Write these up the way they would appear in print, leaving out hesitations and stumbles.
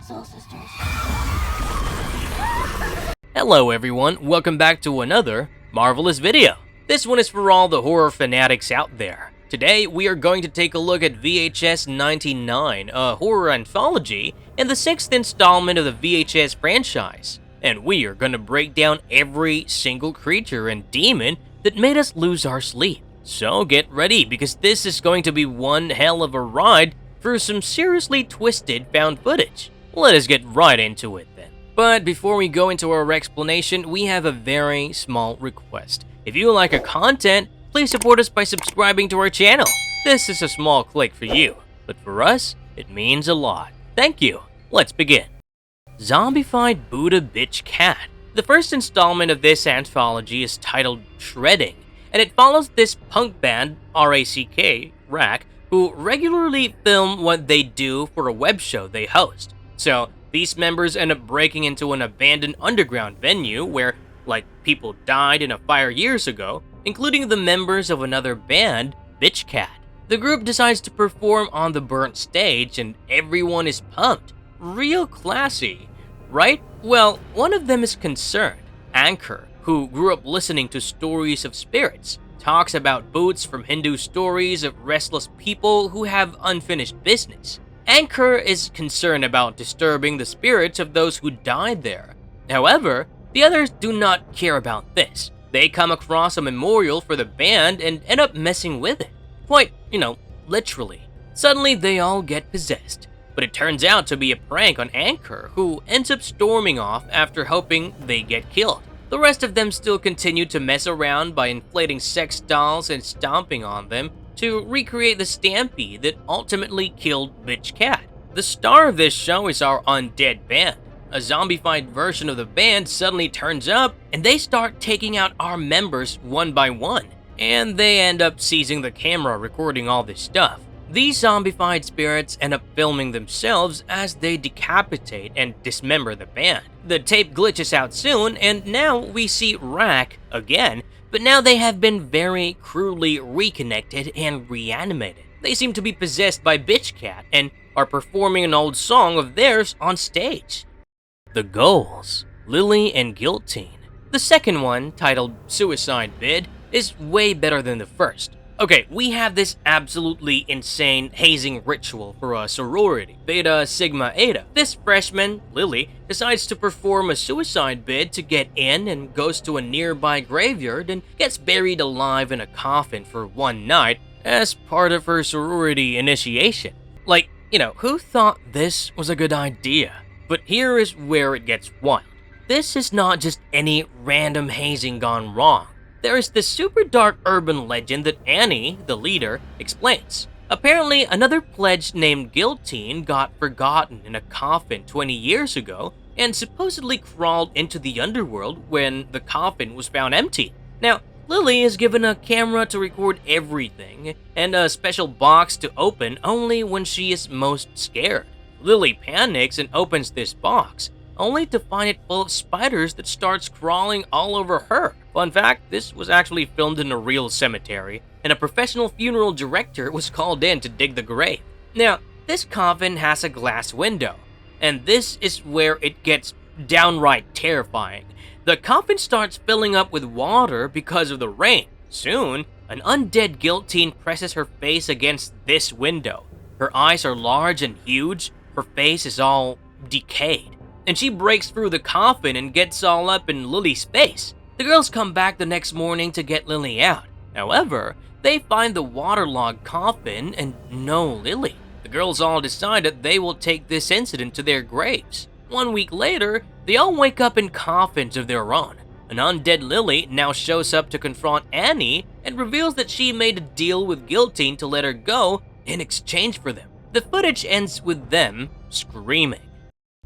Soul Sisters. Hello everyone, welcome back to another marvelous video. This one is for all the horror fanatics out there. Today we are going to take a look at VHS 99, a horror anthology, and the 6th installment of the VHS franchise. And we are going to break down every single creature and demon that made us lose our sleep. So get ready, because this is going to be one hell of a ride through some seriously twisted found footage. Let us get right into it then. But before we go into our explanation, we have a very small request. If you like our content, please support us by subscribing to our channel. This is a small click for you, but for us, it means a lot. Thank you. Let's begin. Zombified Buddha Bitch Cat. The first installment of this anthology is titled Shredding, and it follows this punk band, RACK, who regularly film what they do for a web show they host. So these members end up breaking into an abandoned underground venue where, like, people died in a fire years ago, including the members of another band, Bitch Cat. The group decides to perform on the burnt stage and everyone is pumped. Real classy, right? Well, one of them is concerned. Anchor, who grew up listening to stories of spirits, talks about boots from Hindu stories of restless people who have unfinished business. Anchor is concerned about disturbing the spirits of those who died there. However, the others do not care about this. They come across a memorial for the band and end up messing with it. Quite, literally. Suddenly they all get possessed. But it turns out to be a prank on Anchor, who ends up storming off after hoping they get killed. The rest of them still continue to mess around by inflating sex dolls and stomping on them to recreate the stampede that ultimately killed Bitch Cat. The star of this show is our undead band. A zombified version of the band suddenly turns up and they start taking out our members one by one. And they end up seizing the camera recording all this stuff. These zombified spirits end up filming themselves as they decapitate and dismember the band. The tape glitches out soon, and now we see Rack again, but now they have been very cruelly reconnected and reanimated. They seem to be possessed by Bitch Cat and are performing an old song of theirs on stage. The Goals, Lily and Guillotine. The second one, titled Suicide Bid, is way better than the first. Okay, we have this absolutely insane hazing ritual for a sorority, Beta Sigma Eta. This freshman, Lily, decides to perform a suicide bid to get in and goes to a nearby graveyard and gets buried alive in a coffin for one night as part of her sorority initiation. Like, who thought this was a good idea? But here is where it gets wild. This is not just any random hazing gone wrong. There is this super dark urban legend that Annie, the leader, explains. Apparently, another pledge named Guillotine got forgotten in a coffin 20 years ago and supposedly crawled into the underworld when the coffin was found empty. Now, Lily is given a camera to record everything and a special box to open only when she is most scared. Lily panics and opens this box, only to find it full of spiders that starts crawling all over her. Fun fact, this was actually filmed in a real cemetery, and a professional funeral director was called in to dig the grave. Now, this coffin has a glass window, and this is where it gets downright terrifying. The coffin starts filling up with water because of the rain. Soon, an undead guillotine presses her face against this window. Her eyes are large and huge, her face is all decayed, and she breaks through the coffin and gets all up in Lily's face. The girls come back the next morning to get Lily out. However, they find the waterlogged coffin and no Lily. The girls all decide that they will take this incident to their graves. 1 week later, they all wake up in coffins of their own. An undead Lily now shows up to confront Annie and reveals that she made a deal with Guillotine to let her go in exchange for them. The footage ends with them screaming.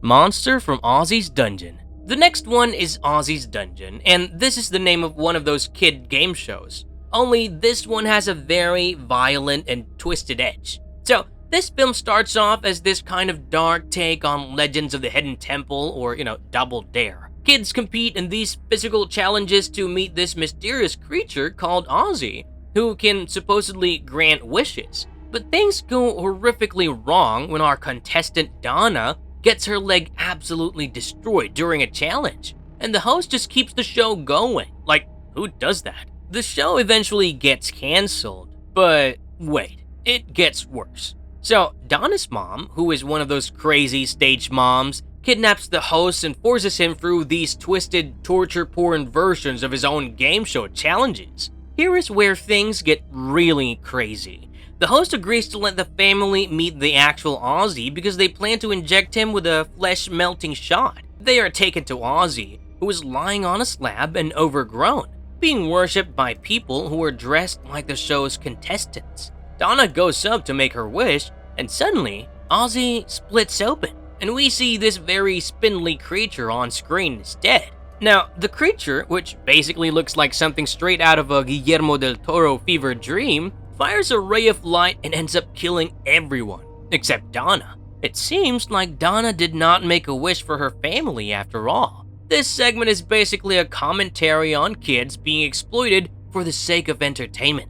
Monster from Ozzy's Dungeon. The next one is Ozzy's Dungeon, and this is the name of one of those kid game shows. Only this one has a very violent and twisted edge. So, this film starts off as this kind of dark take on Legends of the Hidden Temple, or, Double Dare. Kids compete in these physical challenges to meet this mysterious creature called Ozzy, who can supposedly grant wishes. But things go horrifically wrong when our contestant Donna gets her leg absolutely destroyed during a challenge, and the host just keeps the show going. Like, who does that? The show eventually gets cancelled, but wait, it gets worse. So, Donna's mom, who is one of those crazy stage moms, kidnaps the host and forces him through these twisted, torture porn versions of his own game show challenges. Here is where things get really crazy. The host agrees to let the family meet the actual Ozzy because they plan to inject him with a flesh-melting shot. They are taken to Ozzy, who is lying on a slab and overgrown, being worshipped by people who are dressed like the show's contestants. Donna goes up to make her wish, and suddenly, Ozzy splits open, and we see this very spindly creature on screen instead. Now, the creature, which basically looks like something straight out of a Guillermo del Toro fever dream, fires a ray of light and ends up killing everyone, except Donna. It seems like Donna did not make a wish for her family after all. This segment is basically a commentary on kids being exploited for the sake of entertainment.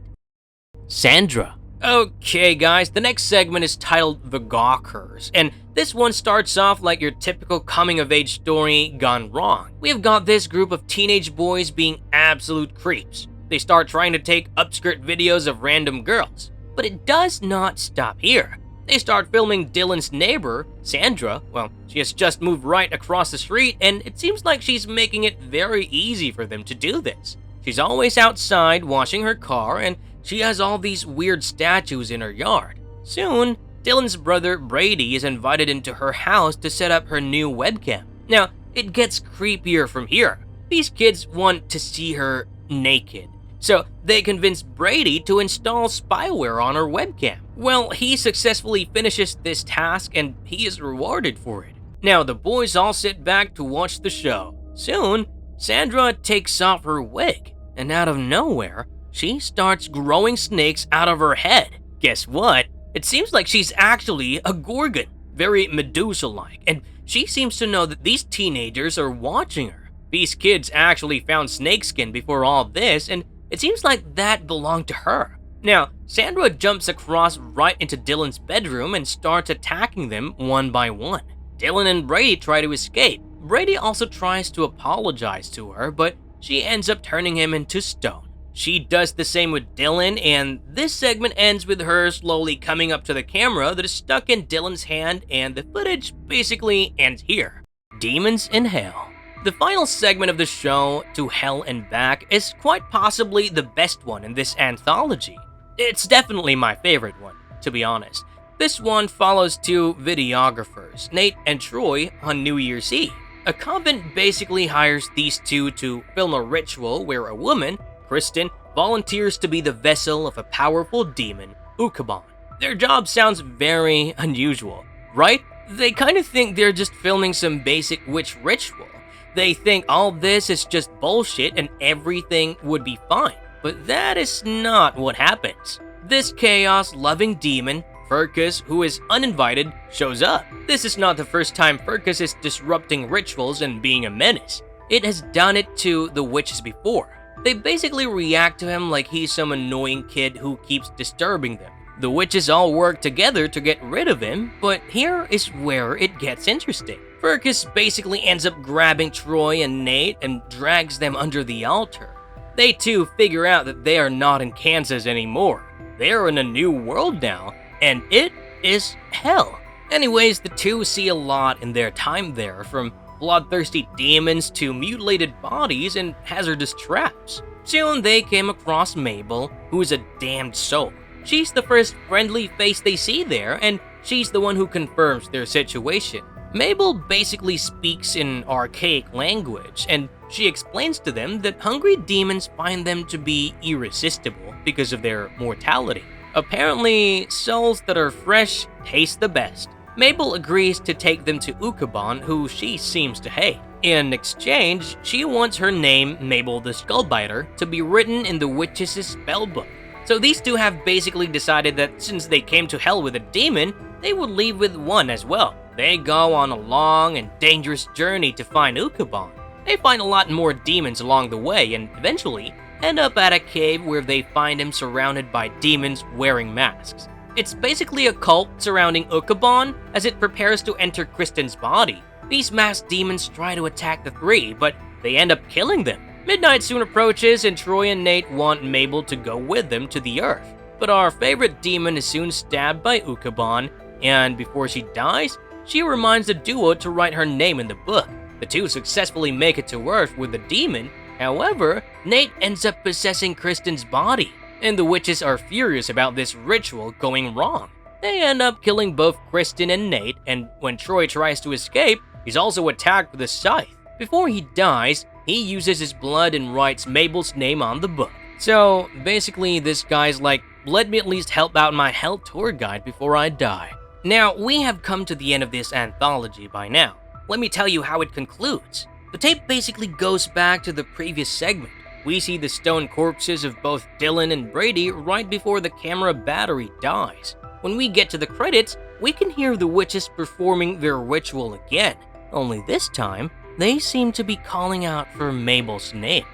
Sandra. Okay guys, the next segment is titled The Gawkers, and this one starts off like your typical coming-of-age story gone wrong. We have got this group of teenage boys being absolute creeps. They start trying to take upskirt videos of random girls, but it does not stop here. They start filming Dylan's neighbor, Sandra. Well, she has just moved right across the street, and it seems like she's making it very easy for them to do this. She's always outside washing her car, and she has all these weird statues in her yard. Soon, Dylan's brother Brady is invited into her house to set up her new webcam. Now, it gets creepier from here. These kids want to see her naked, so they convince Brady to install spyware on her webcam. Well, he successfully finishes this task and he is rewarded for it. Now, the boys all sit back to watch the show. Soon, Sandra takes off her wig, and out of nowhere, she starts growing snakes out of her head. Guess what? It seems like she's actually a Gorgon, very Medusa-like, and she seems to know that these teenagers are watching her. These kids actually found snakeskin before all this, and it seems like that belonged to her. Now, Sandra jumps across right into Dylan's bedroom and starts attacking them one by one. Dylan and Brady try to escape. Brady also tries to apologize to her, but she ends up turning him into stone. She does the same with Dylan, and this segment ends with her slowly coming up to the camera that is stuck in Dylan's hand, and the footage basically ends here. Demons in Hell. The final segment of the show, To Hell and Back, is quite possibly the best one in this anthology. It's definitely my favorite one, to be honest. This one follows two videographers, Nate and Troy, on New Year's Eve. A convent basically hires these two to film a ritual where a woman, Kristen, volunteers to be the vessel of a powerful demon, Ukaban. Their job sounds very unusual, right? They kind of think they're just filming some basic witch ritual. They think all this is just bullshit and everything would be fine. But that is not what happens. This chaos-loving demon, Furcus, who is uninvited, shows up. This is not the first time Furcus is disrupting rituals and being a menace. It has done it to the witches before. They basically react to him like he's some annoying kid who keeps disturbing them. The witches all work together to get rid of him, but here is where it gets interesting. Furcus basically ends up grabbing Troy and Nate and drags them under the altar. They too figure out that they are not in Kansas anymore. They are in a new world now, and it is hell. Anyways, the two see a lot in their time there, from bloodthirsty demons to mutilated bodies and hazardous traps. Soon they came across Mabel, who is a damned soul. She's the first friendly face they see there, and she's the one who confirms their situation. Mabel basically speaks in archaic language, and she explains to them that hungry demons find them to be irresistible because of their mortality. Apparently, souls that are fresh taste the best. Mabel agrees to take them to Ukaban, who she seems to hate. In exchange, she wants her name, Mabel the Skullbiter, to be written in the witch's spellbook. So these two have basically decided that since they came to hell with a demon, they would leave with one as well. They go on a long and dangerous journey to find Ukaban. They find a lot more demons along the way and eventually end up at a cave where they find him surrounded by demons wearing masks. It's basically a cult surrounding Ukabon as it prepares to enter Kristen's body. These masked demons try to attack the three, but they end up killing them. Midnight soon approaches and Troy and Nate want Mabel to go with them to the Earth. But our favorite demon is soon stabbed by Ukabon, and before she dies, she reminds the duo to write her name in the book. The two successfully make it to Earth with the demon. However, Nate ends up possessing Kristen's body, and the witches are furious about this ritual going wrong. They end up killing both Kristen and Nate, and when Troy tries to escape, he's also attacked with a scythe. Before he dies, he uses his blood and writes Mabel's name on the book. So basically, this guy's like, let me at least help out my hell tour guide before I die. Now, we have come to the end of this anthology by now. Let me tell you how it concludes. The tape basically goes back to the previous segment. We see the stone corpses of both Dylan and Brady right before the camera battery dies. When we get to the credits, we can hear the witches performing their ritual again, only this time, they seem to be calling out for Mabel's name.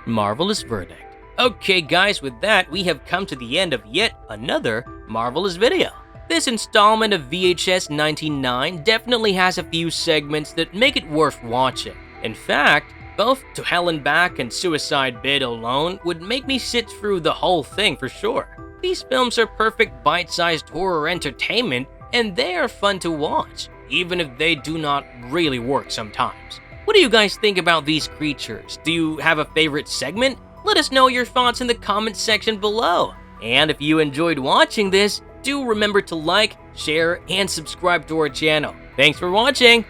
Marvelous verdict. Okay guys, with that, we have come to the end of yet another marvelous video. This installment of VHS 99 definitely has a few segments that make it worth watching. In fact, both To Hell and Back and Suicide Bid alone would make me sit through the whole thing for sure. These films are perfect bite-sized horror entertainment, and they are fun to watch, even if they do not really work sometimes. What do you guys think about these creatures? Do you have a favorite segment? Let us know your thoughts in the comment section below. And if you enjoyed watching this, do remember to like, share, and subscribe to our channel. Thanks for watching!